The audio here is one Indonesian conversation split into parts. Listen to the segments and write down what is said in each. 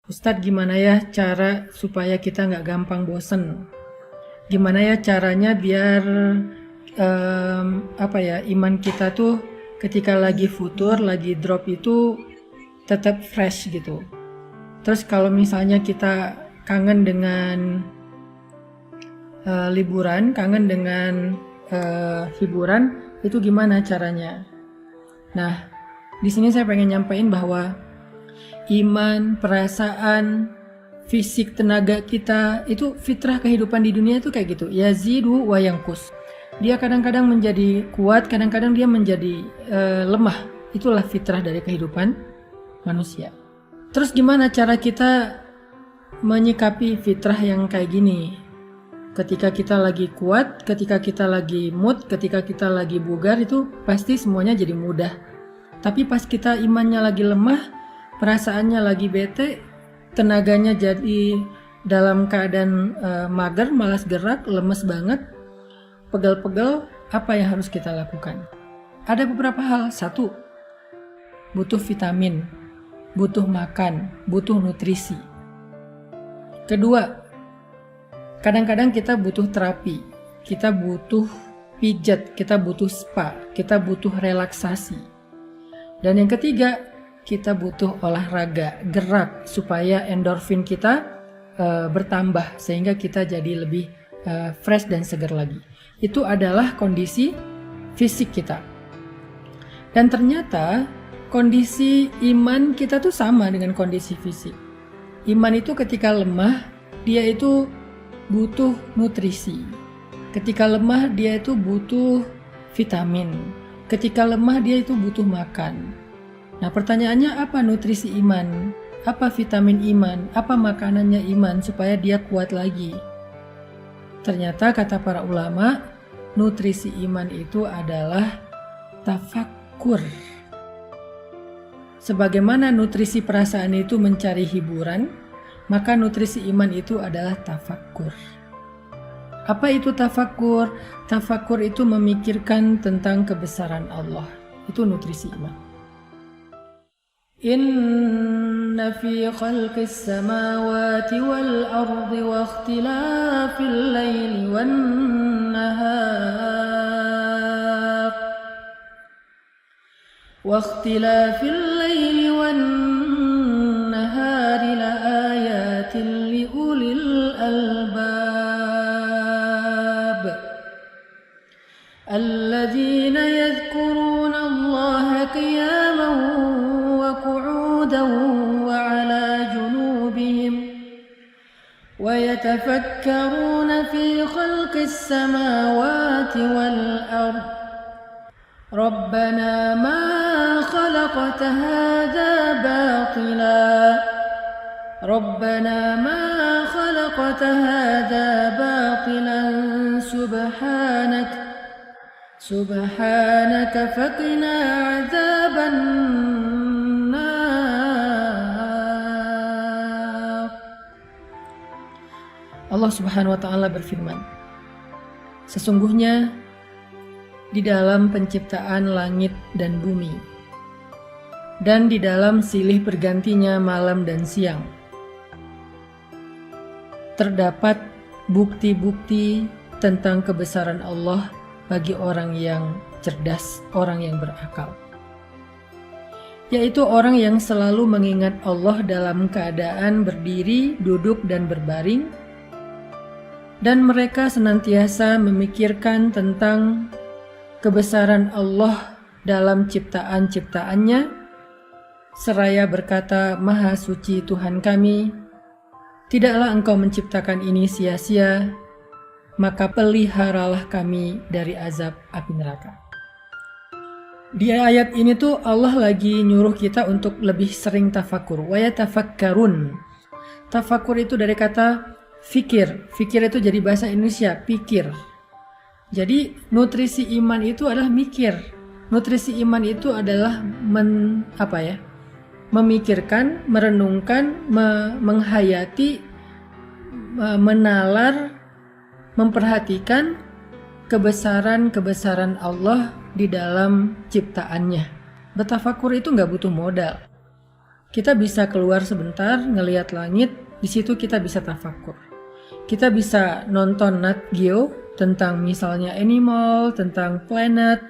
Ustadz, gimana ya cara supaya kita nggak gampang bosen? Gimana ya caranya biar iman kita tuh ketika lagi futur, lagi drop itu tetap fresh gitu. Terus kalau misalnya kita kangen dengan liburan, kangen dengan hiburan, itu gimana caranya? Nah, di sini saya pengen nyampain bahwa iman, perasaan, fisik, tenaga kita itu fitrah kehidupan di dunia itu kayak gitu. Yazidu wa yanqus. Dia kadang-kadang menjadi kuat, kadang-kadang dia menjadi lemah. Itulah fitrah dari kehidupan manusia. Terus gimana cara kita menyikapi fitrah yang kayak gini? Ketika kita lagi kuat, ketika kita lagi mood, ketika kita lagi bugar, itu pasti semuanya jadi mudah. Tapi pas kita imannya lagi lemah, perasaannya lagi bete, tenaganya jadi dalam keadaan mager, malas gerak, lemes banget, pegel-pegel, apa yang harus kita lakukan? Ada beberapa hal. Satu, butuh vitamin, butuh makan, butuh nutrisi. Kedua, kadang-kadang kita butuh terapi, kita butuh pijat, kita butuh spa, kita butuh relaksasi. Dan yang ketiga, kita butuh olahraga, gerak supaya endorfin kita bertambah sehingga kita jadi lebih fresh dan segar lagi. Itu adalah kondisi fisik kita. Dan ternyata kondisi iman kita tuh sama dengan kondisi fisik. Iman itu ketika lemah, dia itu butuh nutrisi. Ketika lemah, dia itu butuh vitamin. Ketika lemah, dia itu butuh makan. Nah, pertanyaannya apa nutrisi iman? Apa vitamin iman? Apa makanannya iman supaya dia kuat lagi? Ternyata kata para ulama, nutrisi iman itu adalah tafakkur. Sebagaimana nutrisi perasaan itu mencari hiburan, maka nutrisi iman itu adalah tafakkur. Apa itu tafakkur? Tafakkur itu memikirkan tentang kebesaran Allah. Itu nutrisi iman. Inna fi khalqis samawati wal ardi wa ikhtilafil laili wan nahar wa ikhtilafil laili wan nahari la ayatin li ulil albab alladzina yadhkuruna Allaha qiyaman وعلى جنوبهم ويتفكرون في خلق السماوات والأرض ربنا ما خلقت هذا باطلا ربنا ما خلقت هذا باطلا سبحانك فقنا عذاب Allah Subhanahu wa Ta'ala berfirman, sesungguhnya di dalam penciptaan langit dan bumi dan di dalam silih bergantinya malam dan siang terdapat bukti-bukti tentang kebesaran Allah bagi orang yang cerdas, orang yang berakal, yaitu orang yang selalu mengingat Allah dalam keadaan berdiri, duduk, dan berbaring. Dan mereka senantiasa memikirkan tentang kebesaran Allah dalam ciptaan-ciptaannya, seraya berkata, Maha Suci Tuhan kami, tidaklah Engkau menciptakan ini sia-sia, maka peliharalah kami dari azab api neraka. Di ayat ini tuh Allah lagi nyuruh kita untuk lebih sering tafakur. Wa yatafakkarun. Tafakur itu dari kata fikir. Fikir itu jadi bahasa Indonesia, pikir. Jadi nutrisi iman itu adalah mikir. Nutrisi iman itu adalah memikirkan, merenungkan, menghayati, menalar, memperhatikan kebesaran-kebesaran Allah di dalam ciptaannya. Bertafakur itu nggak butuh modal. Kita bisa keluar sebentar, ngelihat langit, di situ kita bisa tafakur. Kita bisa nonton Nat Geo tentang misalnya animal, tentang planet,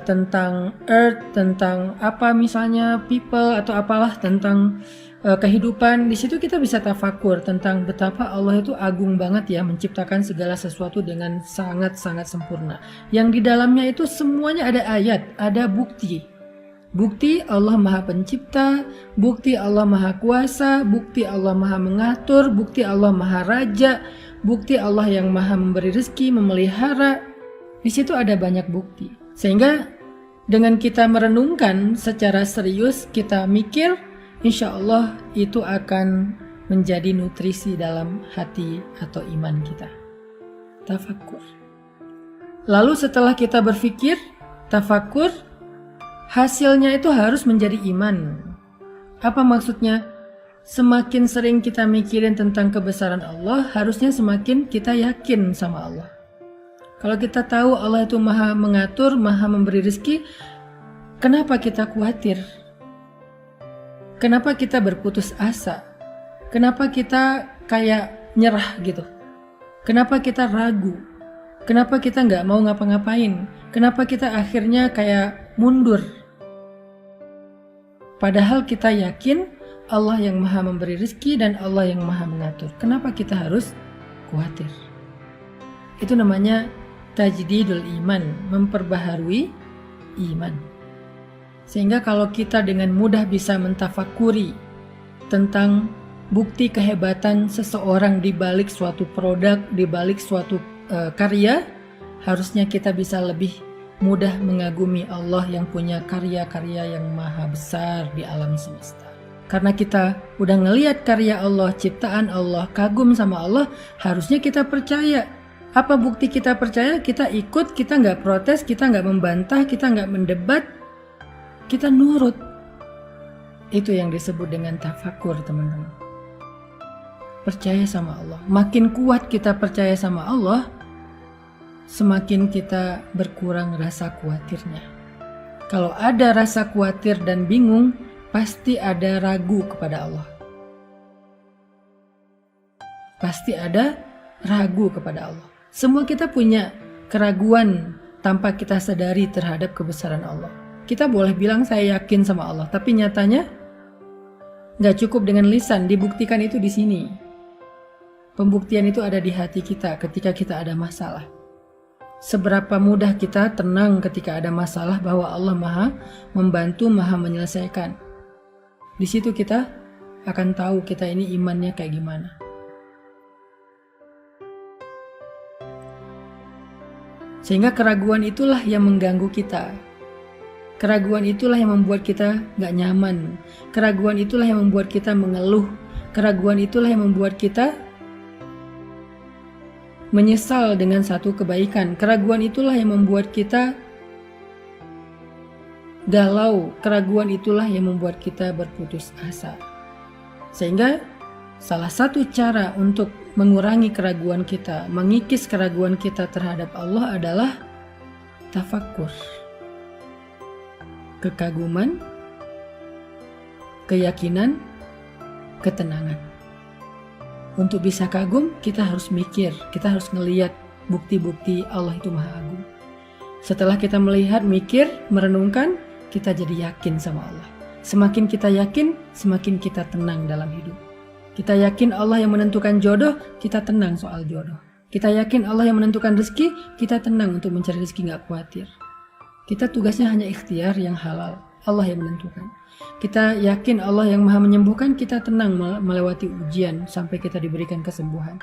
tentang earth, tentang apa misalnya people atau apalah tentang kehidupan. Di situ kita bisa tafakur tentang betapa Allah itu agung banget ya, menciptakan segala sesuatu dengan sangat-sangat sempurna. Yang di dalamnya itu semuanya ada ayat, ada bukti. Bukti Allah Maha Pencipta, bukti Allah Maha Kuasa, bukti Allah Maha Mengatur, bukti Allah Maha Raja, bukti Allah yang Maha Memberi rezeki, memelihara. Di situ ada banyak bukti. Sehingga dengan kita merenungkan secara serius, kita mikir, insya Allah itu akan menjadi nutrisi dalam hati atau iman kita. Tafakur. Lalu setelah kita berpikir, tafakur, hasilnya itu harus menjadi iman. Apa maksudnya? Semakin sering kita mikirin tentang kebesaran Allah, harusnya semakin kita yakin sama Allah. Kalau kita tahu Allah itu Maha Mengatur, Maha Memberi rezeki, kenapa kita khawatir? Kenapa kita berputus asa? Kenapa kita kayak nyerah gitu? Kenapa kita ragu? Kenapa kita nggak mau ngapa-ngapain? Kenapa kita akhirnya kayak mundur? Padahal kita yakin Allah yang Maha Memberi rezeki dan Allah yang Maha Mengatur. Kenapa kita harus khawatir? Itu namanya tajdidul iman, memperbaharui iman. Sehingga kalau kita dengan mudah bisa mentafakuri tentang bukti kehebatan seseorang di balik suatu produk, di balik suatu karya, harusnya kita bisa lebih mudah mengagumi Allah yang punya karya-karya yang maha besar di alam semesta. Karena kita udah ngelihat karya Allah, ciptaan Allah, kagum sama Allah, harusnya kita percaya. Apa bukti kita percaya? Kita ikut, kita nggak protes, kita nggak membantah, kita nggak mendebat, kita nurut. Itu yang disebut dengan tafakur, teman-teman. Percaya sama Allah. Makin kuat kita percaya sama Allah, semakin kita berkurang rasa khawatirnya. Kalau ada rasa khawatir dan bingung, pasti ada ragu kepada Allah. Pasti ada ragu kepada Allah. Semua kita punya keraguan tanpa kita sadari terhadap kebesaran Allah. Kita boleh bilang saya yakin sama Allah, tapi nyatanya nggak cukup dengan lisan, dibuktikan itu di sini. Pembuktian itu ada di hati kita ketika kita ada masalah. Seberapa mudah kita tenang ketika ada masalah bahwa Allah Maha membantu, Maha menyelesaikan. Di situ kita akan tahu kita ini imannya kayak gimana. Sehingga keraguan itulah yang mengganggu kita. Keraguan itulah yang membuat kita gak nyaman. Keraguan itulah yang membuat kita mengeluh. Keraguan itulah yang membuat kita menyesal dengan satu kebaikan. Keraguan itulah yang membuat kita galau. Keraguan itulah yang membuat kita berputus asa. Sehingga salah satu cara untuk mengurangi keraguan kita, mengikis keraguan kita terhadap Allah adalah tafakur. Kekaguman, keyakinan, ketenangan. Untuk bisa kagum, kita harus mikir, kita harus ngelihat bukti-bukti Allah itu Maha Agung. Setelah kita melihat, mikir, merenungkan, kita jadi yakin sama Allah. Semakin kita yakin, semakin kita tenang dalam hidup. Kita yakin Allah yang menentukan jodoh, kita tenang soal jodoh. Kita yakin Allah yang menentukan rezeki, kita tenang untuk mencari rezeki, gak khawatir. Kita tugasnya hanya ikhtiar yang halal, Allah yang menentukan. Kita yakin Allah yang Maha menyembuhkan, kita tenang melewati ujian sampai kita diberikan kesembuhan.